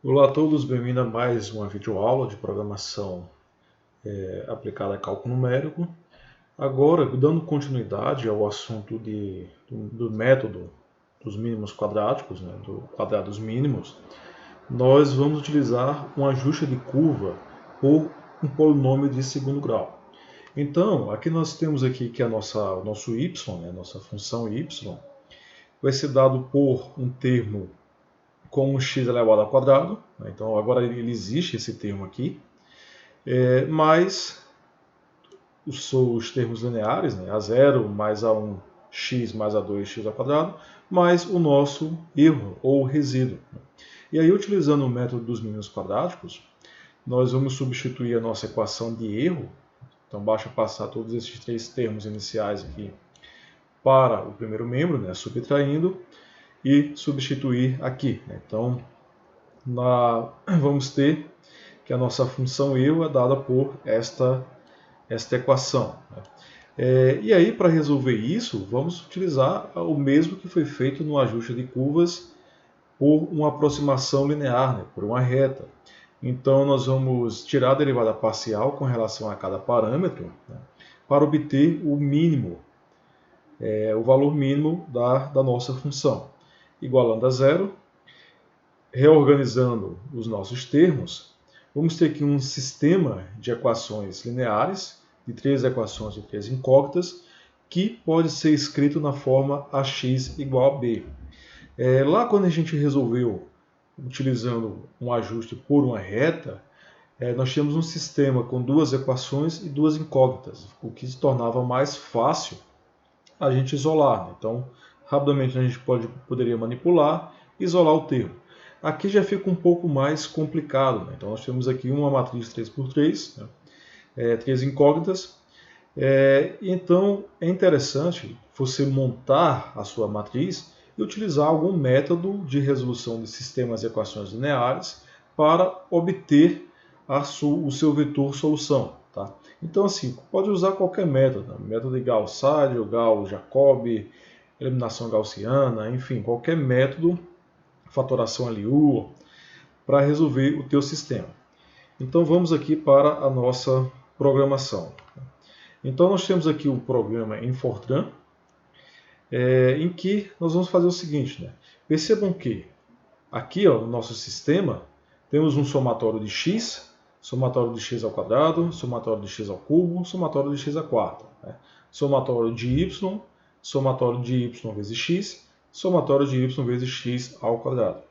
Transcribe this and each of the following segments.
Olá a todos, bem-vindo a mais uma videoaula de programação aplicada a cálculo numérico. Agora, dando continuidade ao assunto do método dos mínimos quadráticos, do quadrados mínimos, nós vamos utilizar um ajuste de curva por um polinômio de segundo grau. Então, aqui nós temos aqui que o nosso y, a nossa função y, vai ser dado por um termo com um x elevado ao quadrado. Então agora ele existe esse termo aqui, mais os termos lineares, a0 mais a1 x mais a2 x ao quadrado, mais o nosso erro ou resíduo. E aí, utilizando o método dos mínimos quadráticos, nós vamos substituir a nossa equação de erro. Então basta passar todos esses três termos iniciais aqui para o primeiro membro, subtraindo, e substituir aqui. Então, vamos ter que a nossa função erro é dada por esta equação. E aí, para resolver isso, vamos utilizar o mesmo que foi feito no ajuste de curvas por uma aproximação linear, por uma reta. Então, nós vamos tirar a derivada parcial com relação a cada parâmetro, para obter o mínimo, o valor mínimo da nossa função. Igualando a zero, reorganizando os nossos termos, vamos ter aqui um sistema de equações lineares, de três equações de três incógnitas, que pode ser escrito na forma ax igual a b. Lá quando a gente resolveu, utilizando um ajuste por uma reta, nós tínhamos um sistema com duas equações e duas incógnitas, o que se tornava mais fácil a gente isolar. Então, rapidamente a gente poderia manipular e isolar o termo. Aqui já fica um pouco mais complicado. Então, nós temos aqui uma matriz 3x3, três incógnitas. Então, é interessante você montar a sua matriz e utilizar algum método de resolução de sistemas de equações lineares para obter o seu vetor solução. Tá? Então, assim, pode usar qualquer método, método de Gauss-Seidel, Gauss-Jacobi, eliminação gaussiana, enfim, qualquer método, fatoração LU, para resolver o teu sistema. Então, vamos aqui para a nossa programação. Então, nós temos aqui o programa em Fortran, em que nós vamos fazer o seguinte. Percebam que aqui, no nosso sistema, temos um somatório de x, somatório de x ao quadrado, somatório de x ao cubo, somatório de x à quarta. Somatório de y, somatório de y vezes x, somatório de y vezes x ao quadrado.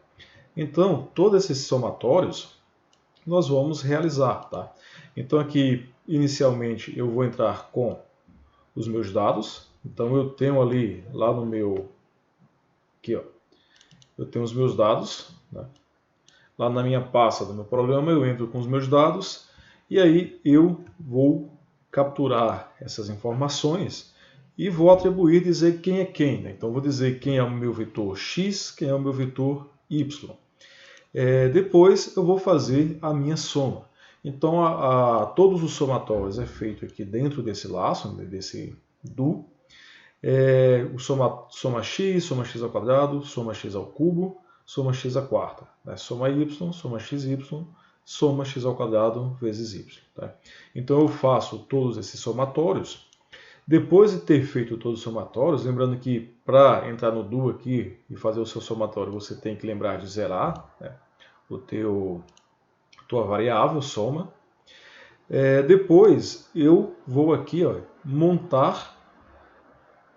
Então, todos esses somatórios nós vamos realizar. Tá? Então, aqui, inicialmente, eu vou entrar com os meus dados. Então, eu tenho ali, lá no meu... Aqui, ó, eu tenho os meus dados, Lá na minha pasta do meu programa, eu entro com os meus dados e aí eu vou capturar essas informações e vou atribuir, dizer quem é quem. Então, vou dizer quem é o meu vetor x, quem é o meu vetor y. Depois, eu vou fazer a minha soma. Então, todos os somatórios é feito aqui dentro desse laço, desse do. O soma x ao quadrado, soma x ao cubo, soma x à quarta. Soma y, soma xy, soma x ao quadrado vezes y. Tá? Então eu faço todos esses somatórios. Depois de ter feito todos os somatórios, lembrando que para entrar no do aqui e fazer o seu somatório, você tem que lembrar de zerar tua variável, soma. Depois eu vou aqui montar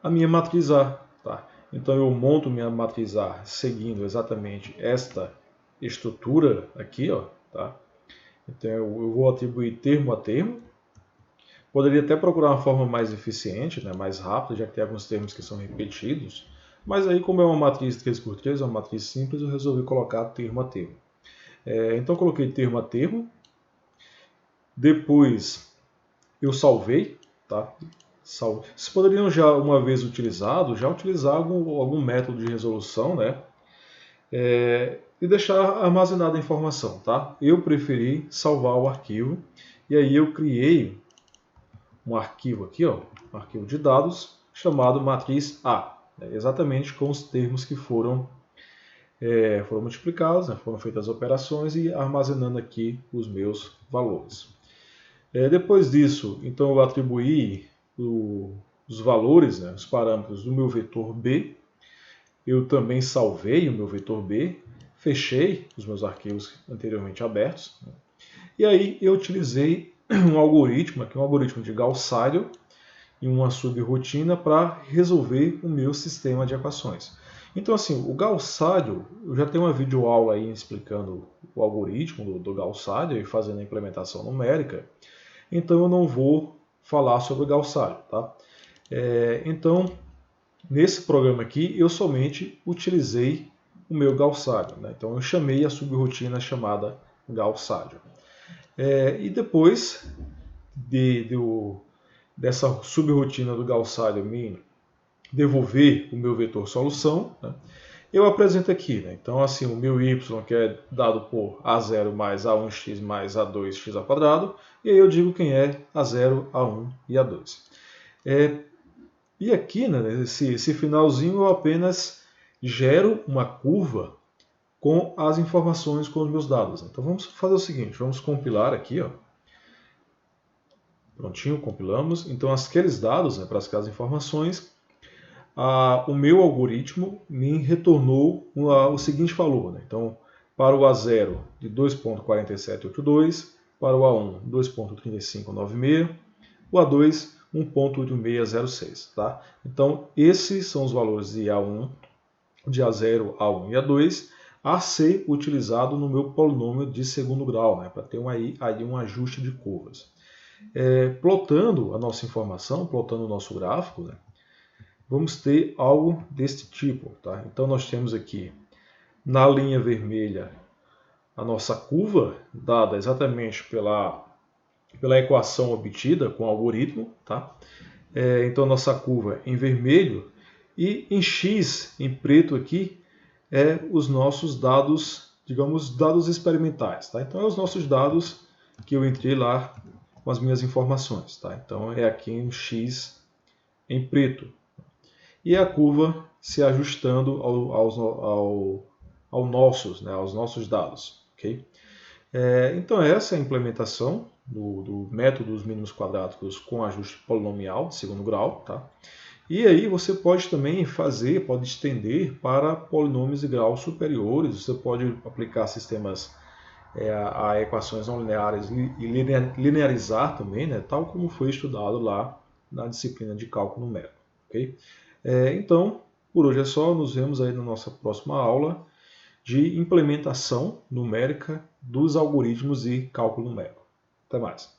a minha matriz A. Tá? Então eu monto minha matriz A seguindo exatamente esta estrutura aqui. Tá? Então eu vou atribuir termo a termo. Poderia até procurar uma forma mais eficiente, mais rápida, já que tem alguns termos que são repetidos. Mas aí, como é uma matriz 3x3, é uma matriz simples, eu resolvi colocar termo a termo. Então coloquei termo a termo. Depois eu salvei. Tá? Vocês poderiam já, uma vez utilizado, já utilizar algum método de resolução, e deixar armazenada a informação. Tá? Eu preferi salvar o arquivo, e aí eu criei um arquivo aqui, um arquivo de dados, chamado matriz A, exatamente com os termos que foram foram multiplicados, né, foram feitas as operações e armazenando aqui os meus valores. Depois disso, então eu atribuí os valores, né, os parâmetros do meu vetor B. Eu também salvei o meu vetor B, fechei os meus arquivos anteriormente abertos, né, e aí eu utilizei um algoritmo, aqui um algoritmo de Gauss-Seidel e uma subrotina para resolver o meu sistema de equações. Então, assim, o Gauss-Seidel, eu já tenho uma videoaula aí explicando o algoritmo do Gauss-Seidel e fazendo a implementação numérica, então eu não vou falar sobre o Gauss-Seidel, tá? Então, nesse programa aqui, eu somente utilizei o meu Gauss-Seidel, né? Então, eu chamei a subrotina chamada Gauss-Seidel. E depois dessa subrotina do Gauss-Seidel me devolver o meu vetor solução, né, eu apresento aqui. Né? Então, assim, o meu y, que é dado por a0 mais a1x mais a2x ao quadrado, e aí eu digo quem é a0, a1 e a2. E aqui, né, esse finalzinho, eu apenas gero uma curva com as informações, com os meus dados. Então vamos fazer o seguinte, vamos compilar aqui, ó. Prontinho, compilamos. Então aqueles dados, né, para aquelas informações, o meu algoritmo me retornou o seguinte valor. Né? Então, para o A0 de 2.4782, para o A1 2.3596, o A2 1.8606. Tá? Então esses são os valores de A1, de A0, A1 e A2, a ser utilizado no meu polinômio de segundo grau, né, para ter aí um ajuste de curvas. Plotando a nossa informação, plotando o nosso gráfico, né, vamos ter algo deste tipo. Tá? Então nós temos aqui na linha vermelha a nossa curva, dada exatamente pela equação obtida com o algoritmo. Tá? Então nossa curva em vermelho e em X, em preto aqui, os nossos dados, digamos, dados experimentais. Tá? Então, os nossos dados que eu entrei lá com as minhas informações. Tá? Então, é aqui em X em preto. E a curva se ajustando aos nossos dados. Okay? Então, essa é a implementação do método dos mínimos quadráticos com ajuste polinomial de segundo grau. Tá? E aí você pode também pode estender para polinômios de graus superiores, você pode aplicar sistemas a equações não lineares e linearizar também, né, tal como foi estudado lá na disciplina de cálculo numérico. Okay? Então, por hoje é só, nos vemos aí na nossa próxima aula de implementação numérica dos algoritmos e cálculo numérico. Até mais!